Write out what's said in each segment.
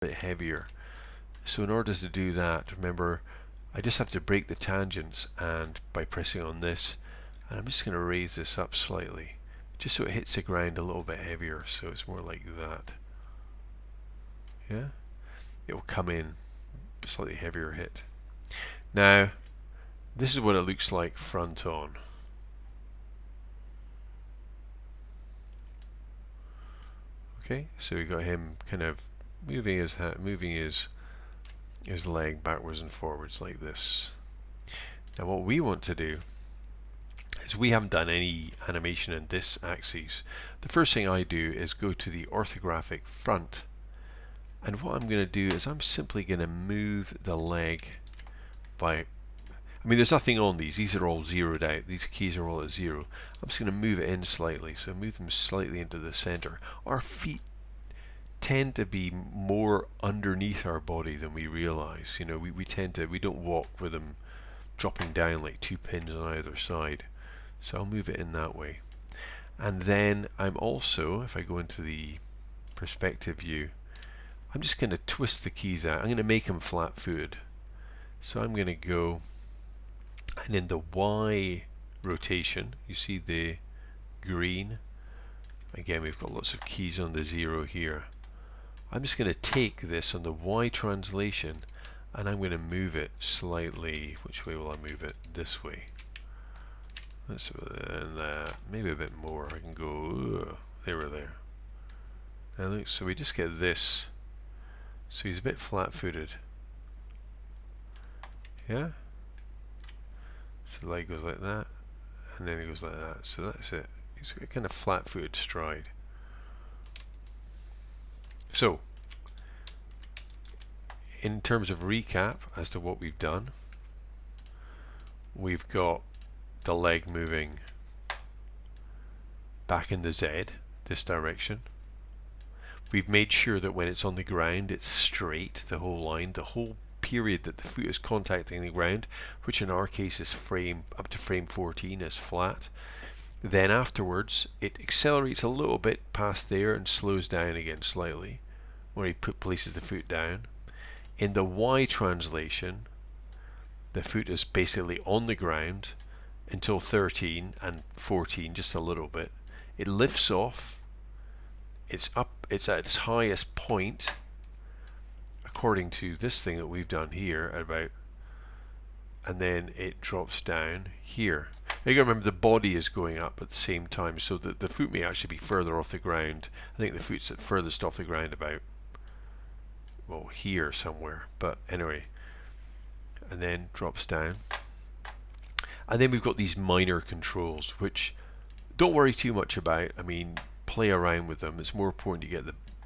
bit heavier. So in order to do that, remember, I just have to break the tangents, and by pressing on this, and I'm just going to raise this up slightly, just so it hits the ground a little bit heavier, so it's more like that. Yeah, it will come in slightly heavier hit. Now, this is what it looks like front on. Okay, so we got him kind of moving his leg backwards and forwards like this. Now what we want to do is, we haven't done any animation in this axis. The first thing I do is go to the orthographic front, and what I'm going to do is I'm simply going to move the leg by, I mean, there's nothing on these are all zeroed out, these keys are all at 0. I'm just going to move it in slightly, so move them slightly into the center. Our feet tend to be more underneath our body than we realize. You know, we don't walk with them dropping down like 2 pins on either side. So I'll move it in that way. And then I'm also, if I go into the perspective view, I'm just going to twist the keys out. I'm going to make them flat-footed. So I'm going to go, and in the Y rotation, you see the green. Again, we've got lots of keys on the 0 here. I'm just going to take this on the Y translation, and I'm going to move it slightly. Which way will I move it? This way. And maybe a bit more. I can go there or there. Now look, so we just get this. So he's a bit flat-footed. Yeah. So the leg goes like that, and then it goes like that. So that's it. He's got a kind of flat-footed stride. So, in terms of recap as to what we've done, we've got the leg moving back in the Z, this direction. We've made sure that when it's on the ground, it's straight, the whole line, the whole period that the foot is contacting the ground, which in our case is up to frame 14, is flat. Then afterwards, it accelerates a little bit past there and slows down again slightly, where he places the foot down. In the Y translation, the foot is basically on the ground until 13 and 14, just a little bit. It lifts off. It's at its highest point, according to this thing that we've done here, about, and then it drops down here. Now you got to remember the body is going up at the same time, so that the foot may actually be further off the ground. I think the foot's at furthest off the ground about, well, here somewhere, but anyway, and then drops down. And then we've got these minor controls, which don't worry too much about. I mean, play around with them. It's more important to get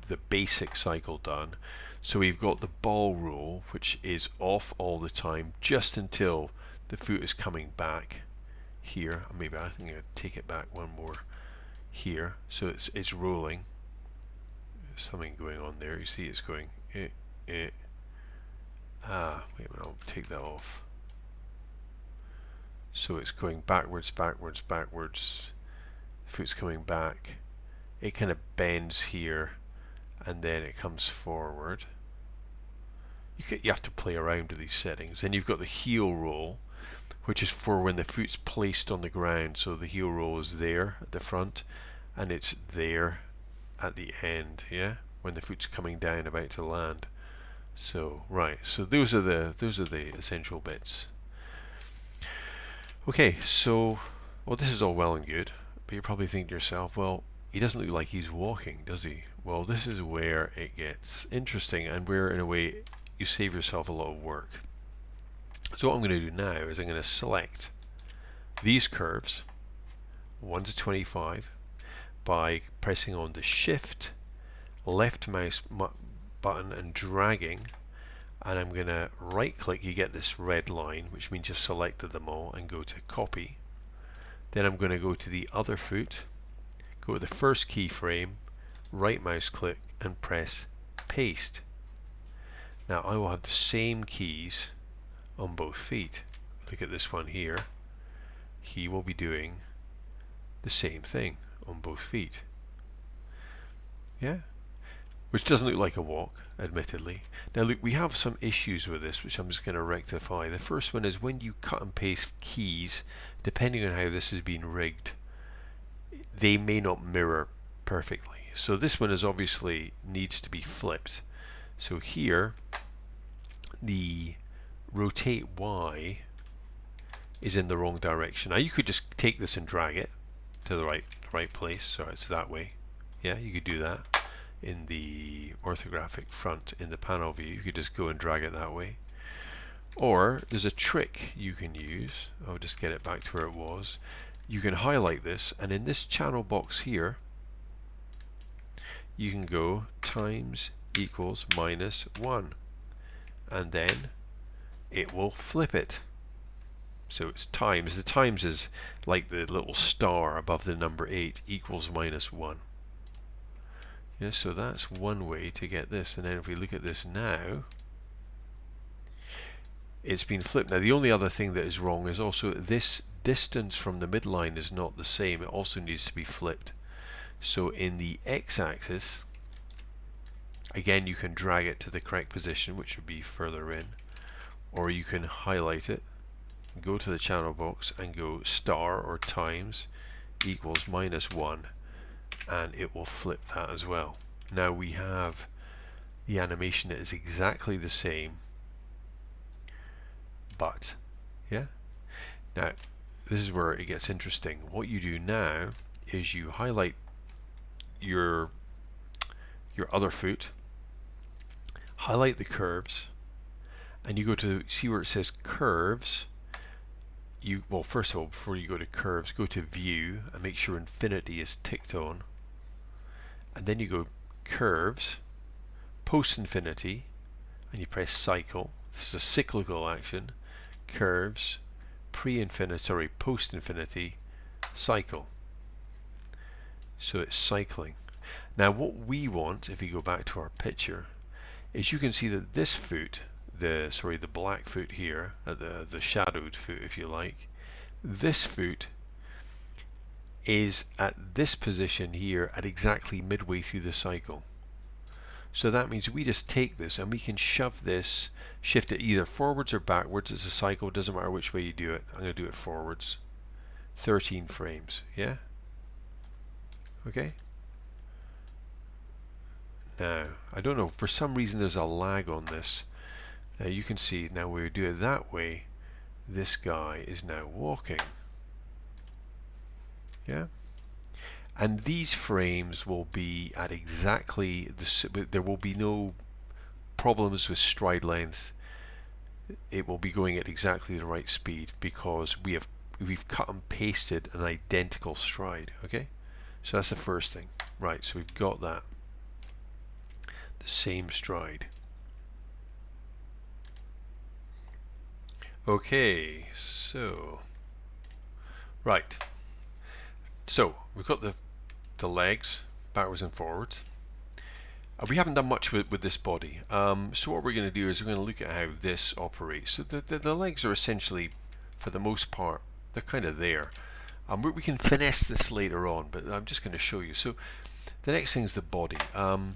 the basic cycle done. So we've got the ball roll, which is off all the time, just until the foot is coming back here. Maybe I think I'll take it back one more here. So it's rolling. There's something going on there. You see it's going wait a minute, I'll take that off. So it's going backwards, backwards, backwards. The foot's coming back. It kind of bends here, and then it comes forward. You have to play around with these settings. Then you've got the heel roll, which is for when the foot's placed on the ground. So the heel roll is there at the front, and it's there at the end, yeah, when the foot's coming down about to land. So right, so those are the essential bits. Okay, so well, this is all well and good, but you're probably thinking to yourself, well, he doesn't look like he's walking, does he? Well, this is where it gets interesting, and where in a way you save yourself a lot of work. So what I'm going to do now is I'm going to select these curves 1 to 25 by pressing on the shift left mouse button and dragging, and I'm going to right click. You get this red line, which means you've selected them all, and go to copy. Then I'm going to go to the other foot, go to the first keyframe, right mouse click and press paste. Now I will have the same keys on both feet. Look at this one here. He will be doing the same thing on both feet. Yeah? which doesn't look like a walk, admittedly. Now look, we have some issues with this, which I'm just going to rectify. The first one is when you cut and paste keys, depending on how this has been rigged, they may not mirror perfectly. So this one is obviously needs to be flipped. So here, the rotate Y is in the wrong direction. Now you could just take this and drag it to the right place, so it's that way. Yeah, you could do that in the orthographic front in the panel view. You could just go and drag it that way. Or there's a trick you can use. I'll just get it back to where it was. You can highlight this, and in this channel box here, you can go times equals minus 1, and then it will flip it. So it's times. The times is like the little star above the number 8 equals minus 1. Yeah, so that's one way to get this. And then if we look at this now, it's been flipped. Now the only other thing that is wrong is also this distance from the midline is not the same. It also needs to be flipped. So in the x-axis, again, you can drag it to the correct position, which would be further in, or you can highlight it, go to the channel box and go star or times equals minus 1, and it will flip that as well. Now we have the animation that is exactly the same, but yeah. Now this is where it gets interesting. What you do now is you highlight your other foot, highlight the curves, and you go to see where it says curves. Well, first of all, before you go to curves, go to view and make sure infinity is ticked on, and then you go curves, post infinity, and you press cycle. This is a cyclical action. Curves, post infinity, cycle. So it's cycling. Now what we want, if you go back to our picture, is you can see that this foot, the black foot here, the shadowed foot if you like, this foot is at this position here at exactly midway through the cycle. So that means we just take this and we can shift it either forwards or backwards. It's a cycle, doesn't matter which way you do it. I'm going to do it forwards. 13 frames, yeah? Okay? Now, I don't know, for some reason there's a lag on this. Now you can see, now we do it that way, this guy is now walking. Yeah? And these frames will be at exactly there will be no problems with stride length. It will be going at exactly the right speed because we've cut and pasted an identical stride. Okay, so that's the first thing. Right, so we've got that, the same stride. Okay, so right, so we've got the legs backwards and forwards. We haven't done much with this body, so what we're going to do is we're going to look at how this operates. So the legs are essentially, for the most part, they're kind of there. We can finesse this later on, but I'm just going to show you. So the next thing is the body. Now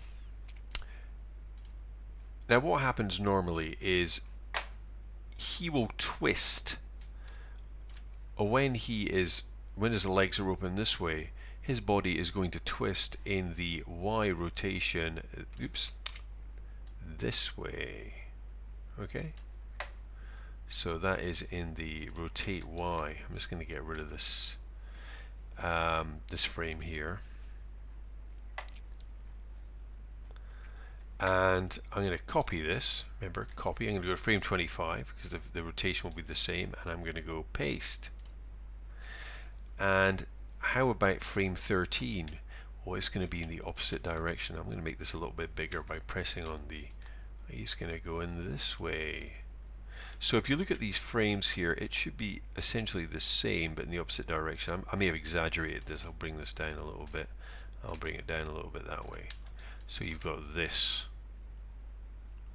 what happens normally is he will twist, or when his legs are open this way, his body is going to twist in the Y rotation, this way. Okay, so that is in the rotate Y. I'm just going to get rid of this this frame here, and I'm going to copy this. Remember, copy. I'm going to go to frame 25 because the rotation will be the same, and I'm going to go paste. And how about frame 13? Well, it's going to be in the opposite direction. I'm going to make this a little bit bigger by pressing on he's going to go in this way. So if you look at these frames here, it should be essentially the same but in the opposite direction. I may have exaggerated this. I'll bring this down a little bit. I'll bring it down a little bit that way. So you've got this,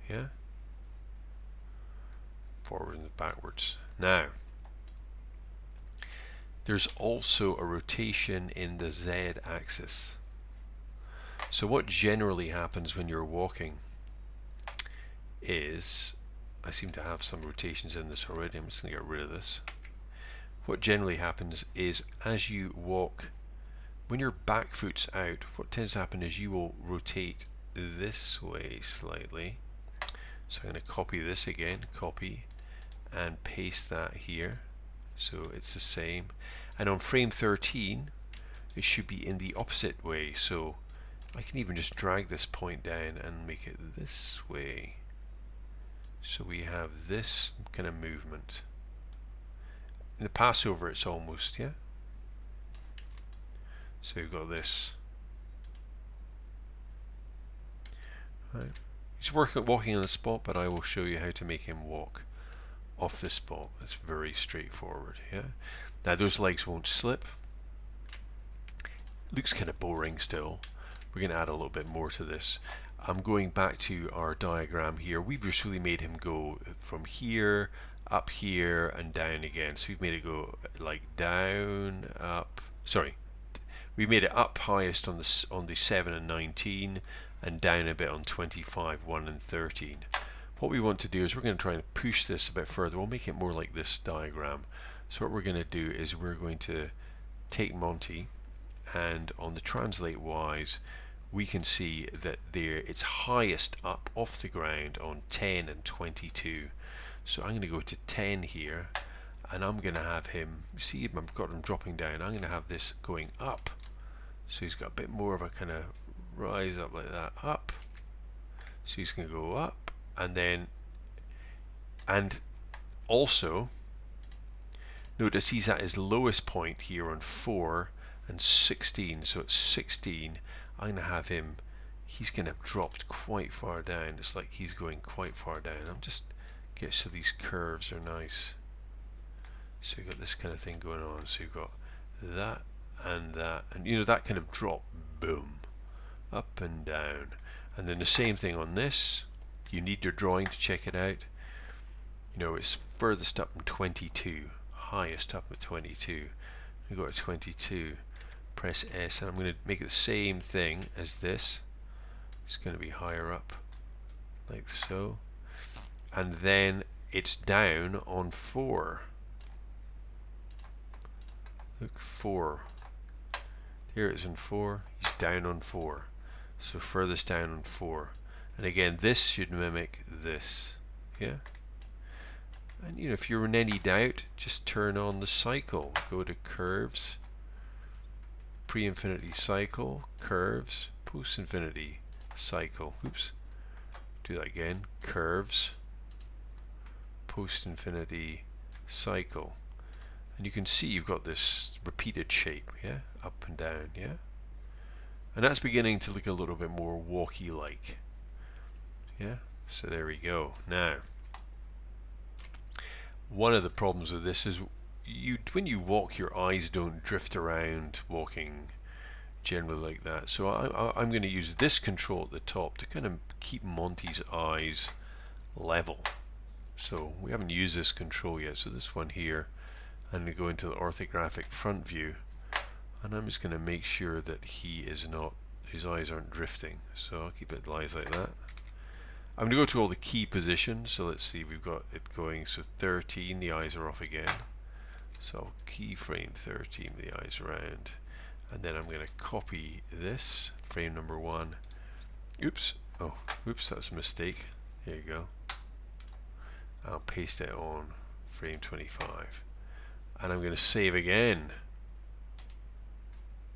yeah, forward and backwards. Now there's also a rotation in the Z-axis. So what generally happens when you're walking is, I seem to have some rotations in this already, I'm just going to get rid of this. What generally happens is as you walk, when your back foot's out, what tends to happen is you will rotate this way slightly. So I'm going to copy this again, copy, and paste that here. So it's the same. And on frame 13, it should be in the opposite way. So I can even just drag this point down and make it this way. So we have this kind of movement. In the Passover, it's almost, yeah? So you've got this. Right. He's walking on the spot, but I will show you how to make him walk off the spot. It's very straightforward, yeah? Now those legs won't slip. Looks kind of boring still. We're going to add a little bit more to this. I'm going back to our diagram here. We've just really made him go from here, up here, and down again. So we've made it go like down, up. Sorry, we made it up highest on the 7 and 19, and down a bit on 25, 1 and 13. What we want to do is we're going to try and push this a bit further. We'll make it more like this diagram. So what we're going to do is we're going to take Monty, and on the translate wise, we can see that there it's highest up off the ground on 10 and 22. So I'm going to go to 10 here, and I'm going to have him, see, I've got him dropping down. I'm going to have this going up. So he's got a bit more of a kind of rise up like that, up. So he's going to go up, and then, and also notice he's at his lowest point here on 4 and 16. So at 16, I'm going to have him, he's going to have dropped quite far down. It's like he's going quite far down. I'm just get so these curves are nice. So you've got this kind of thing going on. So you've got that, and you know, that kind of drop, boom, up and down. And then the same thing on this. You need your drawing to check it out. You know, it's furthest up in 22, highest up at 22. We go to 22, press S, and I'm going to make it the same thing as this. It's going to be higher up, like so. And then it's down on 4. Look, 4. Here it is in 4. He's down on 4. So furthest down on 4. And again, this should mimic this. Yeah? And you know, if you're in any doubt, just turn on the cycle. Go to curves, pre-infinity cycle, curves, post-infinity cycle. Oops. Do that again. Curves, post-infinity cycle. And you can see you've got this repeated shape, yeah? Up and down, yeah? And that's beginning to look a little bit more walkie-like. Yeah? So there we go. Now, one of the problems with this is when you walk, your eyes don't drift around walking generally like that. So I'm going to use this control at the top to kind of keep Monty's eyes level. So we haven't used this control yet. So this one here, I'm going to go into the orthographic front view, and I'm just going to make sure that he is not, his eyes aren't drifting. So I'll keep it eyes like that. I'm going to go to all the key positions. So let's see, we've got it going. So 13, the eyes are off again. So keyframe 13, the eyes around. And then I'm going to copy this, frame number 1. Oops. Oh, oops, that's a mistake. There you go. I'll paste it on frame 25. And I'm going to save again.